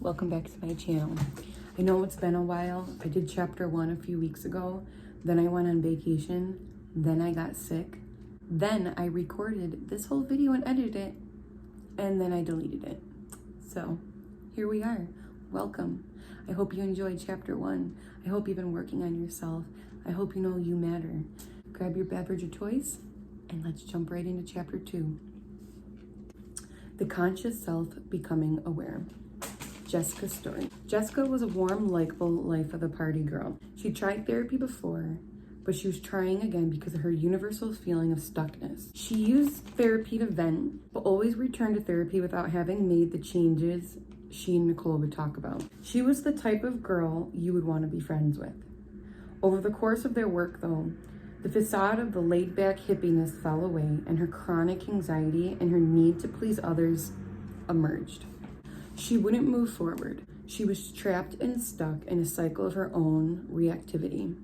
welcome back to my channel. I know it's been a while. I did chapter 1 a few weeks ago, then I went on vacation, then I got sick, then I recorded this whole video and edited it, and then I deleted it. So here we are. Welcome. I hope you enjoyed chapter 1. I hope you've been working on yourself. I hope you know you matter. Grab your beverage of choice and let's jump right into chapter 2. The conscious self becoming aware. Jessica's story. Jessica was a warm, likable, life of the party girl. She tried therapy before, but she was trying again because of her universal feeling of stuckness. She used therapy to vent, but always returned to therapy without having made the changes she and Nicole would talk about. She was the type of girl you would want to be friends with. Over the course of their work, though, the facade of the laid-back hippiness fell away, and her chronic anxiety and her need to please others emerged. She wouldn't move forward. She was trapped and stuck in a cycle of her own reactivity.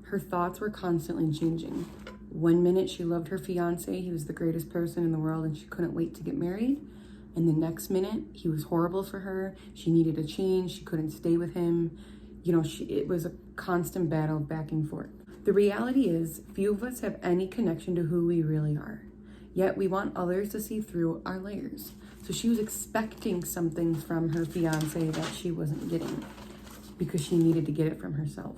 Her thoughts were constantly changing. One minute she loved her fiance, he was the greatest person in the world and she couldn't wait to get married. And the next minute, he was horrible for her. She needed a change, she couldn't stay with him. It was a constant battle back and forth. The reality is, few of us have any connection to who we really are. Yet we want others to see through our layers. So she was expecting something from her fiance that she wasn't getting because she needed to get it from herself.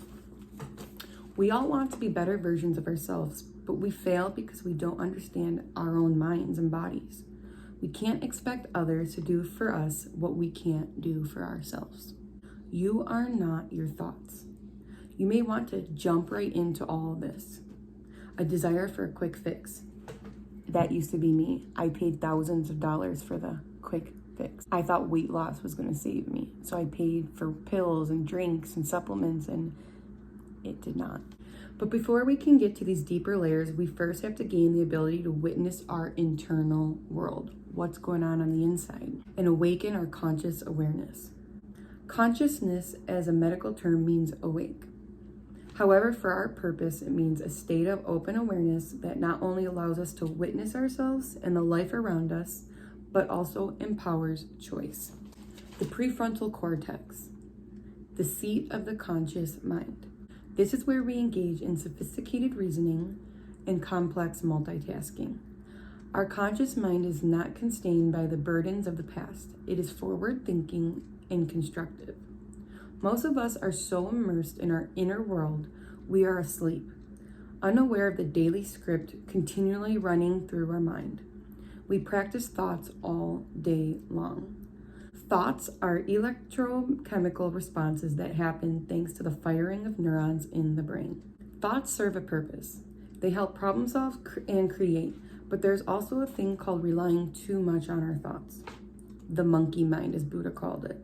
We all want to be better versions of ourselves, but we fail because we don't understand our own minds and bodies. We can't expect others to do for us what we can't do for ourselves. You are not your thoughts. You may want to jump right into all of this. A desire for a quick fix. That used to be me. I paid thousands of dollars for the quick fix. I thought weight loss was going to save me. So I paid for pills and drinks and supplements, and it did not. But before we can get to these deeper layers, we first have to gain the ability to witness our internal world, what's going on the inside, and awaken our conscious awareness. Consciousness as a medical term means awake. However, for our purpose, it means a state of open awareness that not only allows us to witness ourselves and the life around us, but also empowers choice. The prefrontal cortex, the seat of the conscious mind. This is where we engage in sophisticated reasoning and complex multitasking. Our conscious mind is not constrained by the burdens of the past. It is forward-thinking and constructive. Most of us are so immersed in our inner world, we are asleep, unaware of the daily script continually running through our mind. We practice thoughts all day long. Thoughts are electrochemical responses that happen thanks to the firing of neurons in the brain. Thoughts serve a purpose. They help problem solve and create, but there's also a thing called relying too much on our thoughts. The monkey mind, as Buddha called it.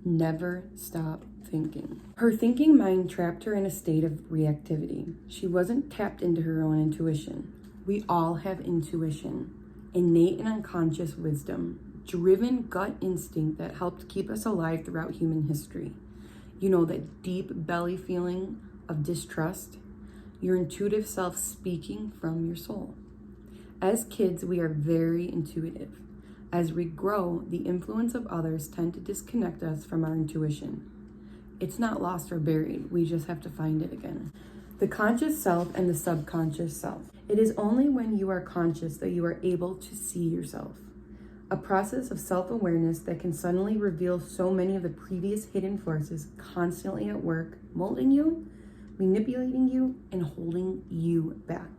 Never stop thinking. Her thinking mind trapped her in a state of reactivity. She wasn't tapped into her own intuition. We all have intuition, innate and unconscious wisdom, driven gut instinct that helped keep us alive throughout human history. You know, that deep belly feeling of distrust, your intuitive self speaking from your soul. As kids, we are very intuitive. As we grow, the influence of others tend to disconnect us from our intuition. It's not lost or buried, we just have to find it again. The conscious self and the subconscious self. It is only when you are conscious that you are able to see yourself. A process of self-awareness that can suddenly reveal so many of the previous hidden forces constantly at work, molding you, manipulating you, and holding you back.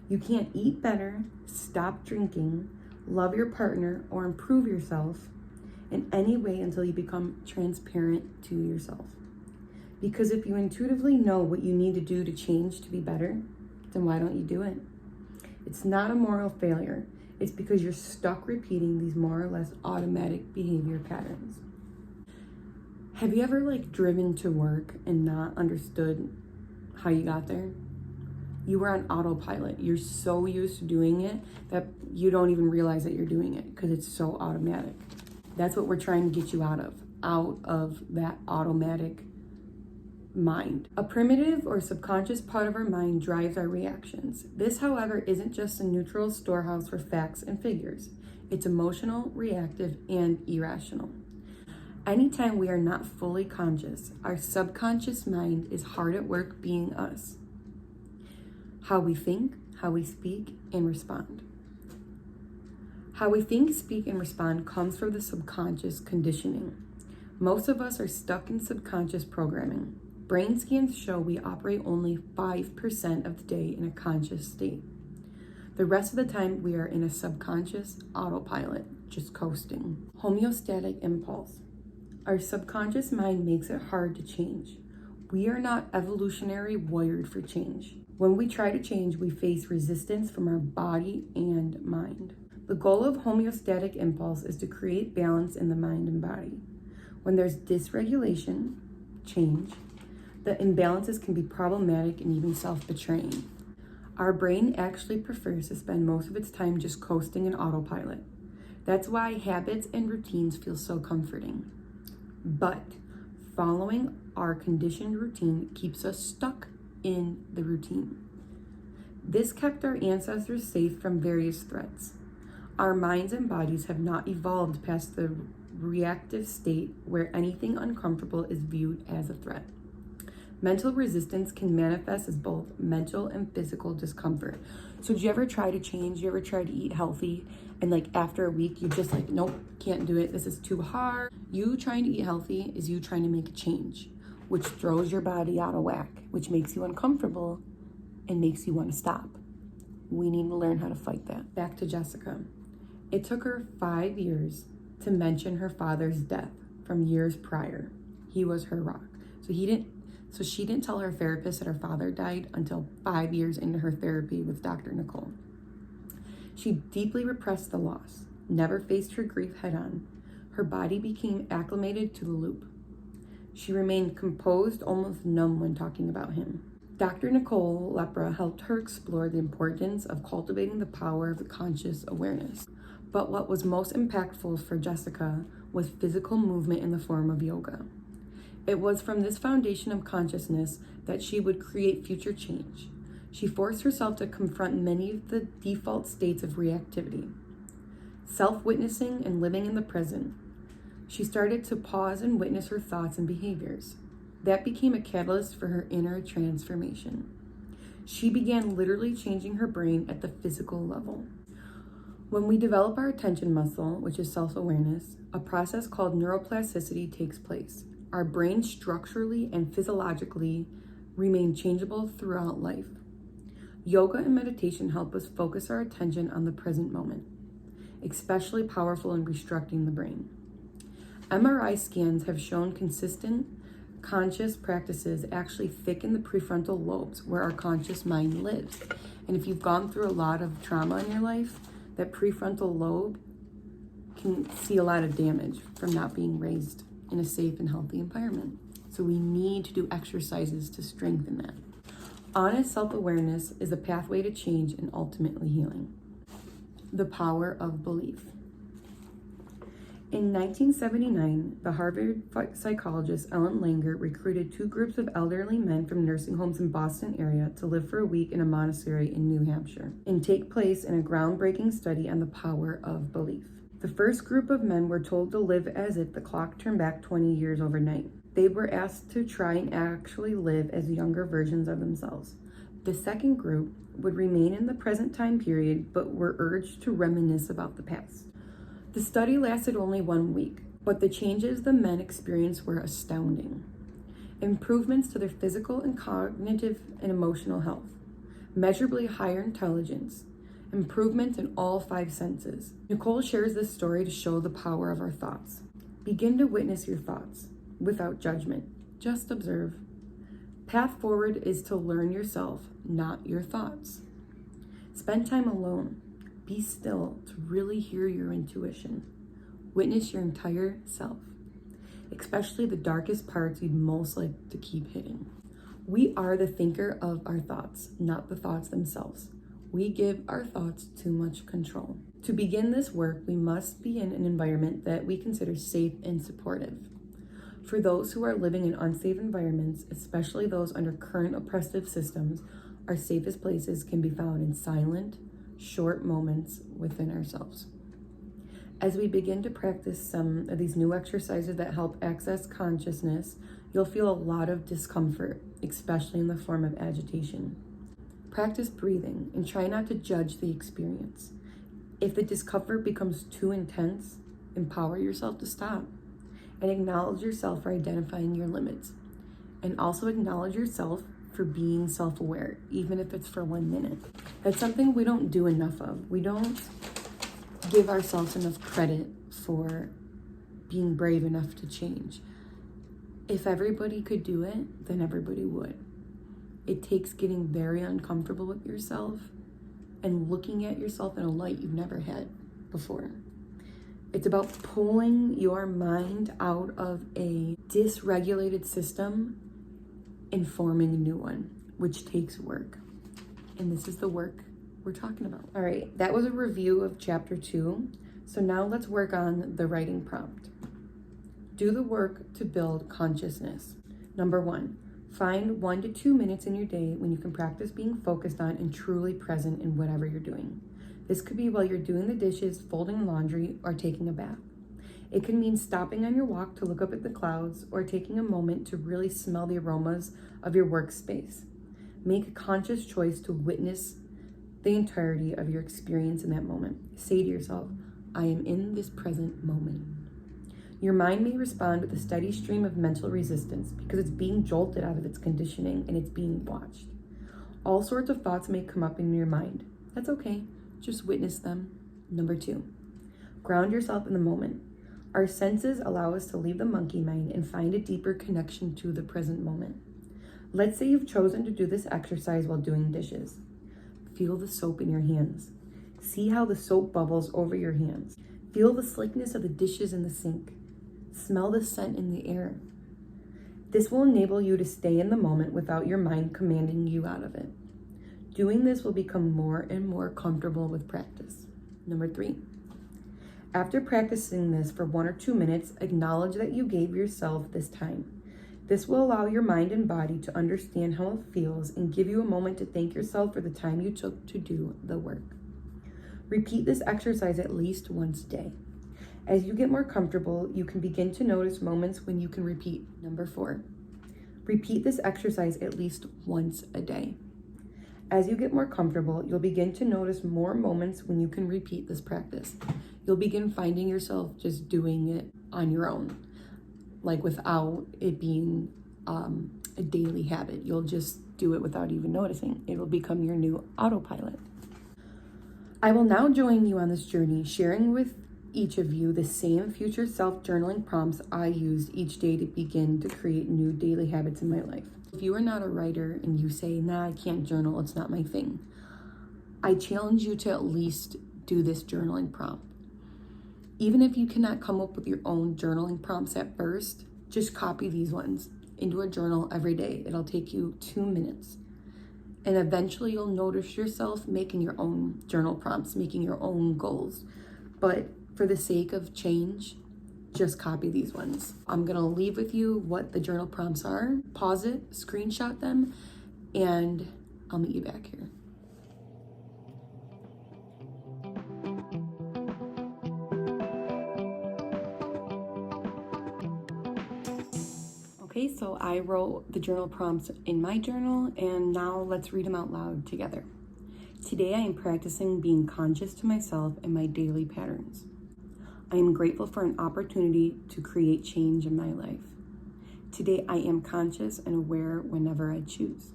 You can't eat better, stop drinking, love your partner, or improve yourself in any way until you become transparent to yourself. Because if you intuitively know what you need to do to change to be better, then why don't you do it? It's not a moral failure. It's because you're stuck repeating these more or less automatic behavior patterns. Have you ever driven to work and not understood how you got there? You were on autopilot. You're so used to doing it that you don't even realize that you're doing it because it's so automatic. That's what we're trying to get you out of that automatic mind. A primitive or subconscious part of our mind drives our reactions. This, however, isn't just a neutral storehouse for facts and figures. It's emotional, reactive, and irrational. Anytime we are not fully conscious, our subconscious mind is hard at work being us. How we think, how we speak, and respond. How we think, speak, and respond comes from the subconscious conditioning. Most of us are stuck in subconscious programming. Brain scans show we operate only 5% of the day in a conscious state. The rest of the time, we are in a subconscious autopilot, just coasting. Homeostatic impulse. Our subconscious mind makes it hard to change. We are not evolutionary wired for change. When we try to change, we face resistance from our body and mind. The goal of homeostatic impulse is to create balance in the mind and body. When there's dysregulation, change, the imbalances can be problematic and even self-betraying. Our brain actually prefers to spend most of its time just coasting in autopilot. That's why habits and routines feel so comforting. But following our conditioned routine keeps us stuck in the routine. This kept our ancestors safe from various threats. Our minds and bodies have not evolved past the reactive state where anything uncomfortable is viewed as a threat. Mental resistance can manifest as both mental and physical discomfort. So did you ever try to change? You ever try to eat healthy? And like after a week, you're just like, nope, can't do it. This is too hard. You trying to eat healthy is you trying to make a change, which throws your body out of whack, which makes you uncomfortable and makes you want to stop. We need to learn how to fight that. Back to Jessica. It took her 5 years to mention her father's death from years prior. He was her rock. So she didn't tell her therapist that her father died until 5 years into her therapy with Dr. Nicole. She deeply repressed the loss, never faced her grief head on. Her body became acclimated to the loop. She remained composed, almost numb when talking about him. Dr. Nicole Lepra helped her explore the importance of cultivating the power of the conscious awareness. But what was most impactful for Jessica was physical movement in the form of yoga. It was from this foundation of consciousness that she would create future change. She forced herself to confront many of the default states of reactivity. Self-witnessing and living in the present. She started to pause and witness her thoughts and behaviors. That became a catalyst for her inner transformation. She began literally changing her brain at the physical level. When we develop our attention muscle, which is self-awareness, a process called neuroplasticity takes place. Our brains structurally and physiologically remain changeable throughout life. Yoga and meditation help us focus our attention on the present moment, especially powerful in restructuring the brain. MRI scans have shown consistent conscious practices actually thicken the prefrontal lobes where our conscious mind lives. And if you've gone through a lot of trauma in your life, that prefrontal lobe can see a lot of damage from not being raised in a safe and healthy environment. So we need to do exercises to strengthen that. Honest self-awareness is a pathway to change and ultimately healing. The power of belief. In 1979, the Harvard psychologist Ellen Langer recruited 2 groups of elderly men from nursing homes in Boston area to live for a week in a monastery in New Hampshire and take place in a groundbreaking study on the power of belief. The first group of men were told to live as if the clock turned back 20 years overnight. They were asked to try and actually live as younger versions of themselves. The second group would remain in the present time period, but were urged to reminisce about the past. The study lasted only 1 week, but the changes the men experienced were astounding. Improvements to their physical and cognitive and emotional health, measurably higher intelligence, improvements in all 5 senses. Nicole shares this story to show the power of our thoughts. Begin to witness your thoughts without judgment. Just observe. Path forward is to learn yourself, not your thoughts. Spend time alone. Be still to really hear your intuition. Witness your entire self, especially the darkest parts you'd most like to keep hidden. We are the thinker of our thoughts, not the thoughts themselves. We give our thoughts too much control. To begin this work, we must be in an environment that we consider safe and supportive. For those who are living in unsafe environments, especially those under current oppressive systems, our safest places can be found in silent, short moments within ourselves. As we begin to practice some of these new exercises that help access consciousness, you'll feel a lot of discomfort, especially in the form of agitation. Practice breathing and try not to judge the experience. If the discomfort becomes too intense, empower yourself to stop and acknowledge yourself for identifying your limits. And also acknowledge yourself for being self-aware, even if it's for 1 minute. That's something we don't do enough of. We don't give ourselves enough credit for being brave enough to change. If everybody could do it, then everybody would. It takes getting very uncomfortable with yourself and looking at yourself in a light you've never had before. It's about pulling your mind out of a dysregulated system and forming a new one, which takes work. And this is the work we're talking about. All right, that was a review of chapter 2. So now let's work on the writing prompt. Do the work to build consciousness. Number 1, find 1 to 2 minutes in your day when you can practice being focused on and truly present in whatever you're doing. This could be while you're doing the dishes, folding laundry, or taking a bath. It could mean stopping on your walk to look up at the clouds or taking a moment to really smell the aromas of your workspace. Make a conscious choice to witness the entirety of your experience in that moment. Say to yourself, I am in this present moment. Your mind may respond with a steady stream of mental resistance because it's being jolted out of its conditioning and it's being watched. All sorts of thoughts may come up in your mind. That's okay. Just witness them. Number 2, ground yourself in the moment. Our senses allow us to leave the monkey mind and find a deeper connection to the present moment. Let's say you've chosen to do this exercise while doing dishes. Feel the soap in your hands. See how the soap bubbles over your hands. Feel the slickness of the dishes in the sink. Smell the scent in the air. This will enable you to stay in the moment without your mind commanding you out of it. Doing this will become more and more comfortable with practice. Number 3, after practicing this for 1 or 2 minutes, acknowledge that you gave yourself this time. This will allow your mind and body to understand how it feels and give you a moment to thank yourself for the time you took to do the work. Repeat this exercise at least once a day. As you get more comfortable, you can begin to notice moments when you can repeat. Number 4, repeat this exercise at least once a day. As you get more comfortable, you'll begin to notice more moments when you can repeat this practice. You'll begin finding yourself just doing it on your own, like without it being a daily habit. You'll just do it without even noticing. It will become your new autopilot. I will now join you on this journey, sharing with each of you the same future self-journaling prompts I used each day to begin to create new daily habits in my life. If you are not a writer and you say, nah, I can't journal, it's not my thing, I challenge you to at least do this journaling prompt. Even if you cannot come up with your own journaling prompts at first, just copy these ones into a journal every day. It'll take you 2 minutes. And eventually you'll notice yourself making your own journal prompts, making your own goals. But for the sake of change, just copy these ones. I'm gonna leave with you what the journal prompts are. Pause it, screenshot them, and I'll meet you back here. Okay, so I wrote the journal prompts in my journal, and now let's read them out loud together. Today I am practicing being conscious to myself and my daily patterns. I am grateful for an opportunity to create change in my life. Today I am conscious and aware whenever I choose.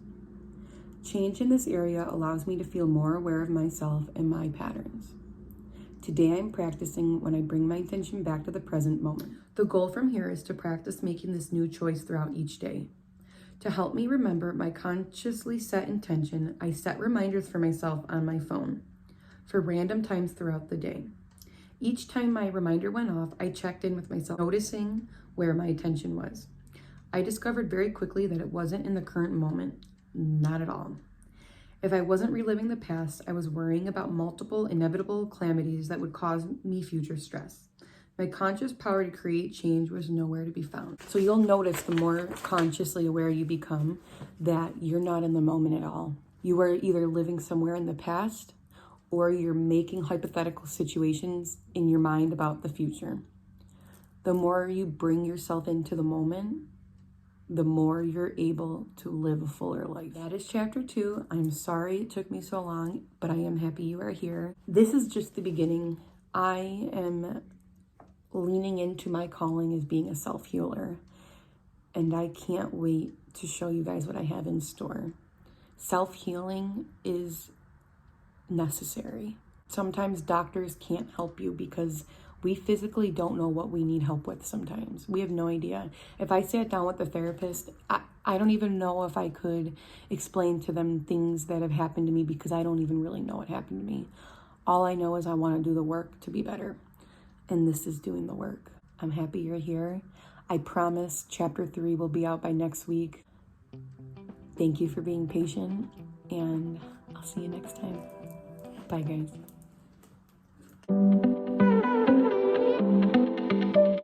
Change in this area allows me to feel more aware of myself and my patterns. Today I am practicing when I bring my attention back to the present moment. The goal from here is to practice making this new choice throughout each day. To help me remember my consciously set intention, I set reminders for myself on my phone for random times throughout the day. Each time my reminder went off, I checked in with myself, noticing where my attention was. I discovered very quickly that it wasn't in the current moment, not at all. If I wasn't reliving the past, I was worrying about multiple inevitable calamities that would cause me future stress. My conscious power to create change was nowhere to be found. So you'll notice the more consciously aware you become that you're not in the moment at all. You are either living somewhere in the past or you're making hypothetical situations in your mind about the future. The more you bring yourself into the moment, the more you're able to live a fuller life. That is chapter 2. I'm sorry it took me so long, but I am happy you are here. This is just the beginning. I am leaning into my calling as being a self-healer, and I can't wait to show you guys what I have in store. Self-healing is necessary. Sometimes doctors can't help you because we physically don't know what we need help with sometimes. We have no idea. If I sat down with a therapist, I don't even know if I could explain to them things that have happened to me because I don't even really know what happened to me. All I know is I want to do the work to be better. And this is doing the work. I'm happy you're here. I promise chapter 3 will be out by next week. Thank you for being patient, and I'll see you next time. Bye, guys.